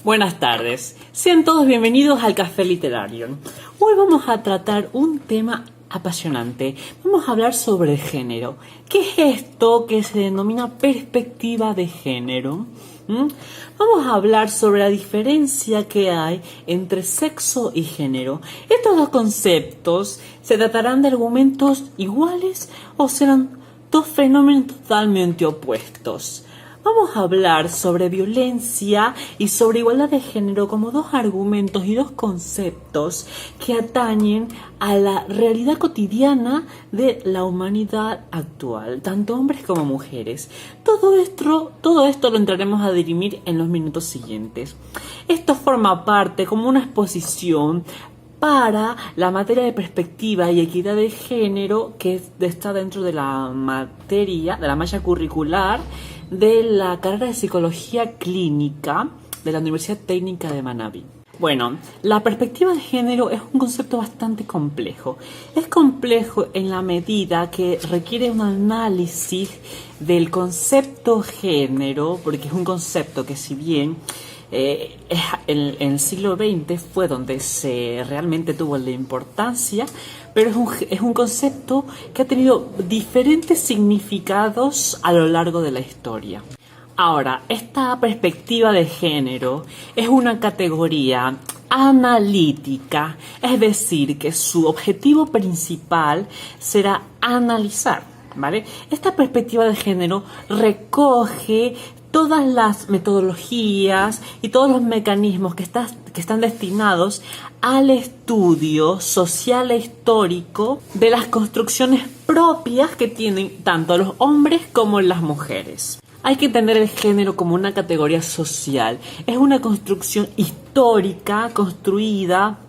Buenas tardes, sean todos bienvenidos al Café Literario. Hoy vamos a tratar un tema apasionante. Vamos a hablar sobre el género. ¿Qué es esto que se denomina perspectiva de género? Vamos a hablar sobre la diferencia que hay entre sexo y género. Estos dos conceptos se tratarán de argumentos iguales o serán dos fenómenos totalmente opuestos. Vamos a hablar sobre violencia y sobre igualdad de género como dos argumentos y dos conceptos que atañen a la realidad cotidiana de la humanidad actual, tanto hombres como mujeres. Todo esto lo entraremos a dirimir en los minutos siguientes. Esto forma parte como una exposición para la materia de perspectiva y equidad de género que está dentro de la materia, de la malla curricular de la carrera de Psicología Clínica de la Universidad Técnica de Manabí. Bueno, la perspectiva de género es un concepto bastante complejo. Es complejo en la medida que requiere un análisis del concepto género, porque es un concepto que si bien en el siglo XX fue donde se realmente tuvo la importancia, pero es un concepto que ha tenido diferentes significados a lo largo de la historia. Ahora, esta perspectiva de género es una categoría analítica, es decir, que su objetivo principal será analizar, ¿vale? Esta perspectiva de género recoge todas las metodologías y todos los mecanismos que están destinados al estudio social e histórico de las construcciones propias que tienen tanto los hombres como las mujeres. Hay que entender el género como una categoría social. Es una construcción histórica construida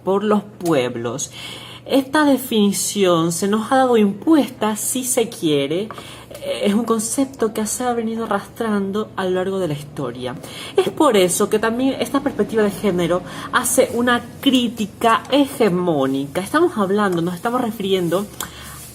por los pueblos. Esta definición se nos ha dado impuesta, si se quiere. Es un concepto que se ha venido arrastrando a lo largo de la historia. Es por eso que también esta perspectiva de género hace una crítica hegemónica. Nos estamos refiriendo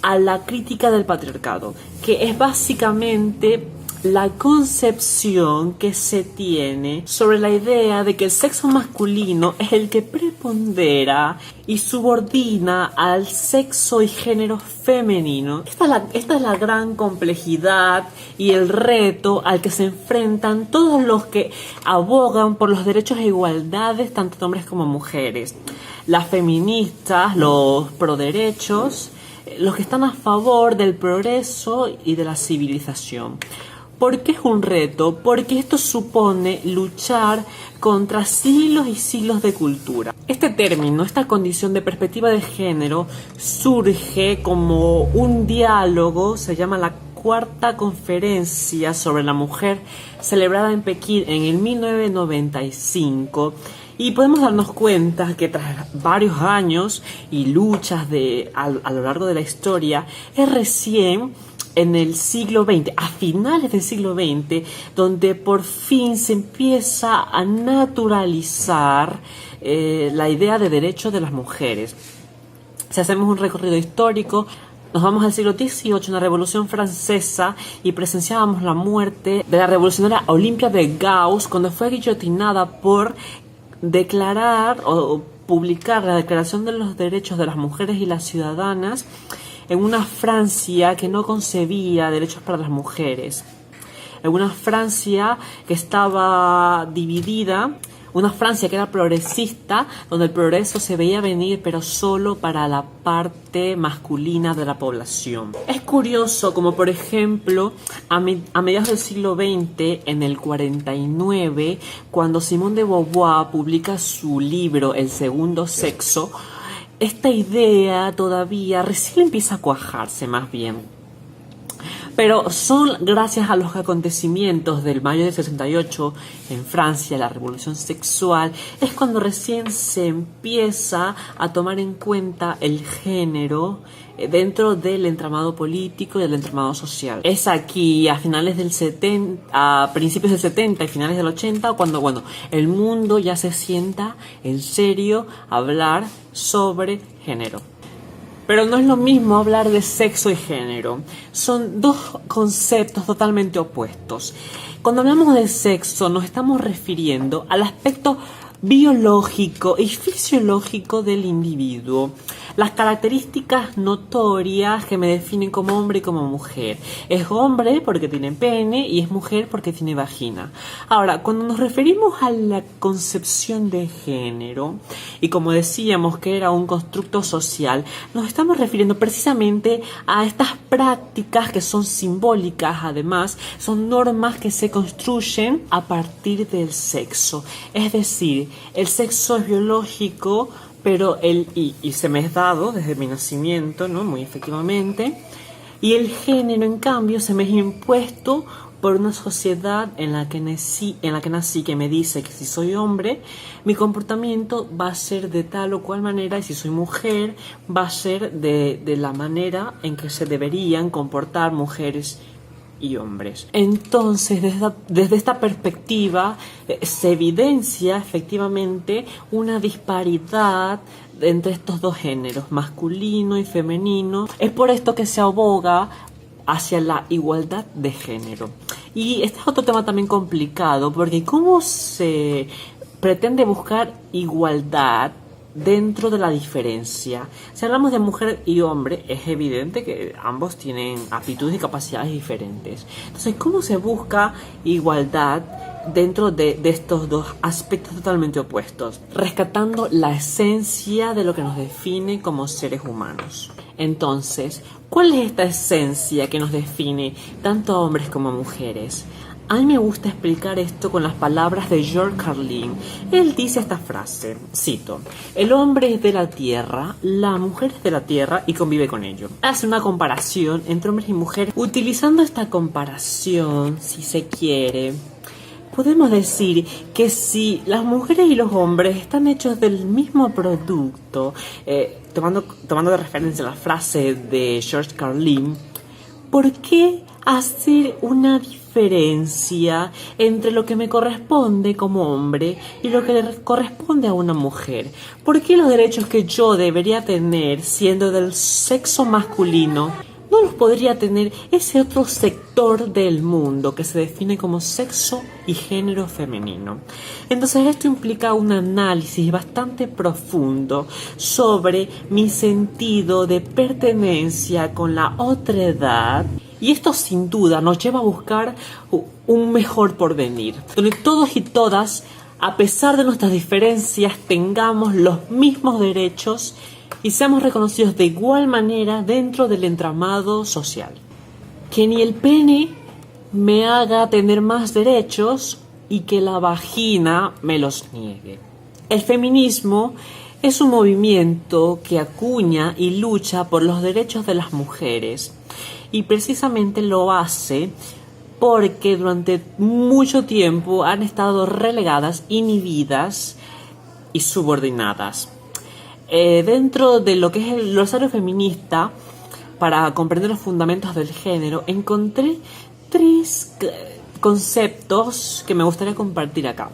a la crítica del patriarcado, que es básicamente la concepción que se tiene sobre la idea de que el sexo masculino es el que prepondera y subordina al sexo y género femenino. Esta es la gran complejidad y el reto al que se enfrentan todos los que abogan por los derechos e igualdades tanto de hombres como mujeres. Las feministas, los proderechos, los que están a favor del progreso y de la civilización. ¿Por qué es un reto? Porque esto supone luchar contra siglos y siglos de cultura. Este término, esta condición de perspectiva de género, surge como un diálogo, se llama la Cuarta Conferencia sobre la Mujer, celebrada en Pekín en el 1995. Y podemos darnos cuenta que tras varios años y luchas a lo largo de la historia, es recién en el siglo XX, a finales del siglo XX, donde por fin se empieza a naturalizar la idea de derecho de las mujeres. Si hacemos un recorrido histórico, nos vamos al siglo XVIII, en la Revolución Francesa, y presenciábamos la muerte de la revolucionaria Olympia de Gauss, cuando fue guillotinada por declarar o publicar la Declaración de los Derechos de las Mujeres y las Ciudadanas en una Francia que no concebía derechos para las mujeres, en una Francia que estaba dividida, una Francia que era progresista, donde el progreso se veía venir pero solo para la parte masculina de la población. Es curioso como por ejemplo a mediados del siglo XX, en el 49, cuando Simone de Beauvoir publica su libro El segundo sexo, esta idea todavía recién empieza a cuajarse más bien. Pero son gracias a los acontecimientos del mayo del 68 en Francia, la revolución sexual, es cuando recién se empieza a tomar en cuenta el género dentro del entramado político y del entramado social. Es aquí a principios del 70 y finales del 80 cuando el mundo ya se sienta en serio a hablar sobre género. Pero no es lo mismo hablar de sexo y género. Son dos conceptos totalmente opuestos. Cuando hablamos de sexo nos estamos refiriendo al aspecto biológico y fisiológico del individuo, las características notorias que me definen como hombre y como mujer. Es hombre porque tiene pene y es mujer porque tiene vagina. Ahora, cuando nos referimos a la concepción de género, y como decíamos que era un constructo social, nos estamos refiriendo precisamente a estas prácticas que son simbólicas, además, son normas que se construyen a partir del sexo. Es decir, el sexo es biológico, pero y se me es dado desde mi nacimiento, ¿no? Muy efectivamente. Y el género, en cambio, se me es impuesto por una sociedad en la que nací, que me dice que si soy hombre, mi comportamiento va a ser de tal o cual manera, y si soy mujer, va a ser de la manera en que se deberían comportar mujeres y hombres. Entonces, desde esta perspectiva, se evidencia efectivamente una disparidad entre estos dos géneros, masculino y femenino. Es por esto que se aboga hacia la igualdad de género. Y este es otro tema también complicado, porque ¿cómo se pretende buscar igualdad dentro de la diferencia? Si hablamos de mujer y hombre, es evidente que ambos tienen aptitudes y capacidades diferentes. Entonces, ¿cómo se busca igualdad dentro de estos dos aspectos totalmente opuestos? Rescatando la esencia de lo que nos define como seres humanos. Entonces, ¿cuál es esta esencia que nos define tanto a hombres como a mujeres? A mí me gusta explicar esto con las palabras de George Carlin. Él dice esta frase, cito: el hombre es de la tierra, la mujer es de la tierra y convive con ello. Hace una comparación entre hombres y mujeres. Utilizando esta comparación, si se quiere, podemos decir que si las mujeres y los hombres están hechos del mismo producto, tomando de referencia la frase de George Carlin, ¿por qué hacer una diferencia entre lo que me corresponde como hombre y lo que le corresponde a una mujer? ¿Por qué los derechos que yo debería tener siendo del sexo masculino no los podría tener ese otro sector del mundo que se define como sexo y género femenino? Entonces esto implica un análisis bastante profundo sobre mi sentido de pertenencia con la otredad, y esto sin duda nos lleva a buscar un mejor porvenir, donde todos y todas, a pesar de nuestras diferencias, tengamos los mismos derechos y seamos reconocidos de igual manera dentro del entramado social. Que ni el pene me haga tener más derechos y que la vagina me los niegue. El feminismo es un movimiento que acuña y lucha por los derechos de las mujeres, y precisamente lo hace porque durante mucho tiempo han estado relegadas, inhibidas y subordinadas. Dentro de lo que es el glosario feminista, para comprender los fundamentos del género, encontré 3 conceptos que me gustaría compartir acá.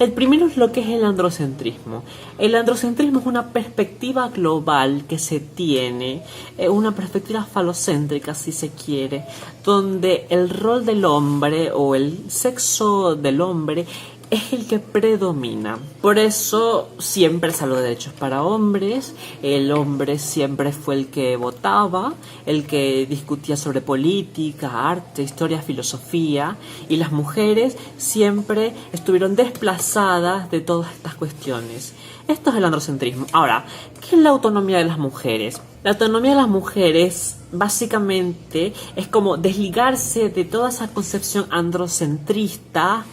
El primero es lo que es el androcentrismo. El androcentrismo es una perspectiva global que se tiene, una perspectiva falocéntrica si se quiere, donde el rol del hombre o el sexo del hombre es el que predomina. Por eso siempre se habló de derechos para hombres. El hombre siempre fue el que votaba, el que discutía sobre política, arte, historia, filosofía, y las mujeres siempre estuvieron desplazadas de todas estas cuestiones. Esto es el androcentrismo. Ahora, ¿qué es la autonomía de las mujeres? La autonomía de las mujeres básicamente es como desligarse de toda esa concepción androcentrista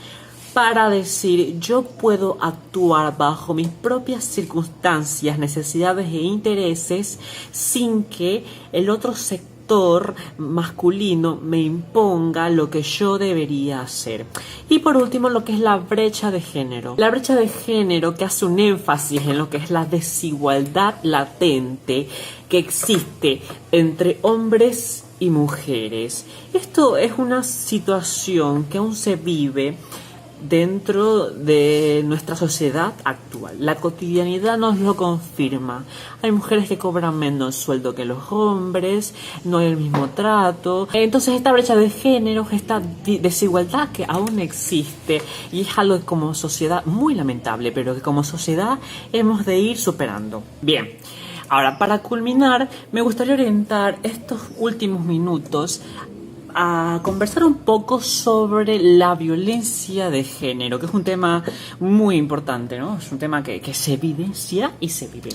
para decir: yo puedo actuar bajo mis propias circunstancias, necesidades e intereses sin que el otro sector masculino me imponga lo que yo debería hacer. Y por último, lo que es la brecha de género. La brecha de género, que hace un énfasis en lo que es la desigualdad latente que existe entre hombres y mujeres. Esto es una situación que aún se vive dentro de nuestra sociedad actual. La cotidianidad nos lo confirma. Hay mujeres que cobran menos sueldo que los hombres, no hay el mismo trato. Entonces esta brecha de género, esta desigualdad que aún existe, y es algo como sociedad muy lamentable, pero que como sociedad hemos de ir superando. Bien. Ahora, para culminar, me gustaría orientar estos últimos minutos a conversar un poco sobre la violencia de género, que es un tema muy importante, ¿no? Es un tema que se evidencia y se vive.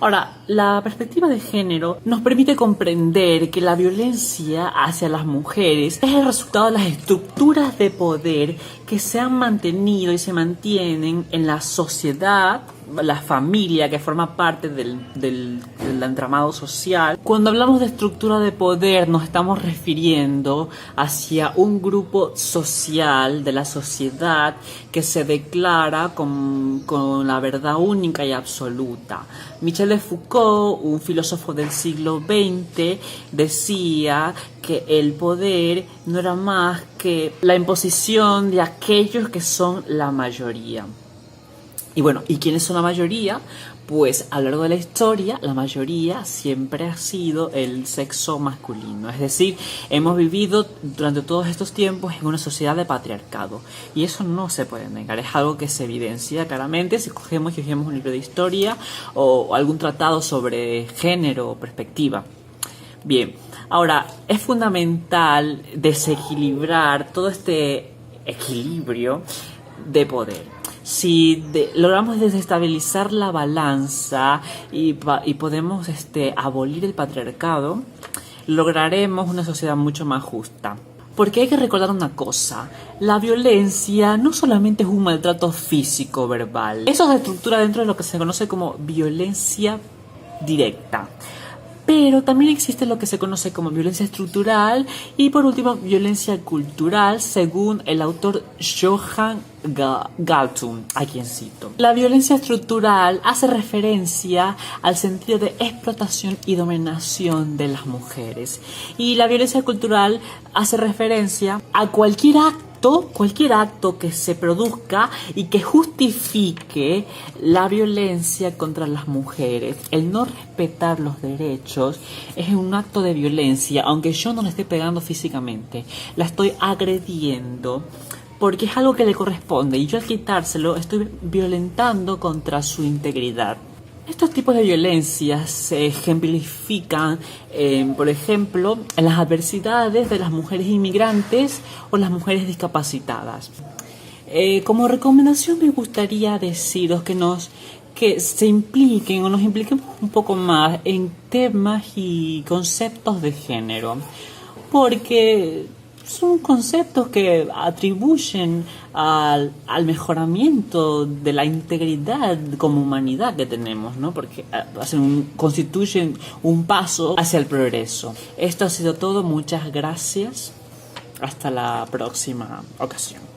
Ahora, la perspectiva de género nos permite comprender que la violencia hacia las mujeres es el resultado de las estructuras de poder que se han mantenido y se mantienen en la sociedad, la familia que forma parte del entramado social. Cuando hablamos de estructura de poder nos estamos refiriendo hacia un grupo social de la sociedad que se declara con la verdad única y absoluta. Michel de Foucault, un filósofo del siglo XX, decía que el poder no era más que la imposición de aquellos que son la mayoría. Y bueno, ¿y quiénes son la mayoría? Pues a lo largo de la historia, la mayoría siempre ha sido el sexo masculino. Es decir, hemos vivido durante todos estos tiempos en una sociedad de patriarcado. Y eso no se puede negar, es algo que se evidencia claramente si cogemos y cogemos un libro de historia o algún tratado sobre género o perspectiva. Bien, ahora, es fundamental desequilibrar todo este equilibrio de poder. Si logramos desestabilizar la balanza y podemos abolir el patriarcado, lograremos una sociedad mucho más justa. Porque hay que recordar una cosa, la violencia no solamente es un maltrato físico verbal, eso se estructura dentro de lo que se conoce como violencia directa. Pero también existe lo que se conoce como violencia estructural y por último violencia cultural, según el autor Johan Galtung, a quien cito. La violencia estructural hace referencia al sentido de explotación y dominación de las mujeres. Y la violencia cultural hace referencia a cualquier acto que se produzca y que justifique la violencia contra las mujeres. El no respetar los derechos es un acto de violencia, aunque yo no le esté pegando físicamente, la estoy agrediendo porque es algo que le corresponde y yo al quitárselo estoy violentando contra su integridad. Estos tipos de violencia se ejemplifican, por ejemplo, en las adversidades de las mujeres inmigrantes o las mujeres discapacitadas. Como recomendación me gustaría deciros que se impliquen o nos impliquemos un poco más en temas y conceptos de género, porque son conceptos que atribuyen al mejoramiento de la integridad como humanidad que tenemos, ¿no? Porque constituyen un paso hacia el progreso. Esto ha sido todo, muchas gracias. Hasta la próxima ocasión.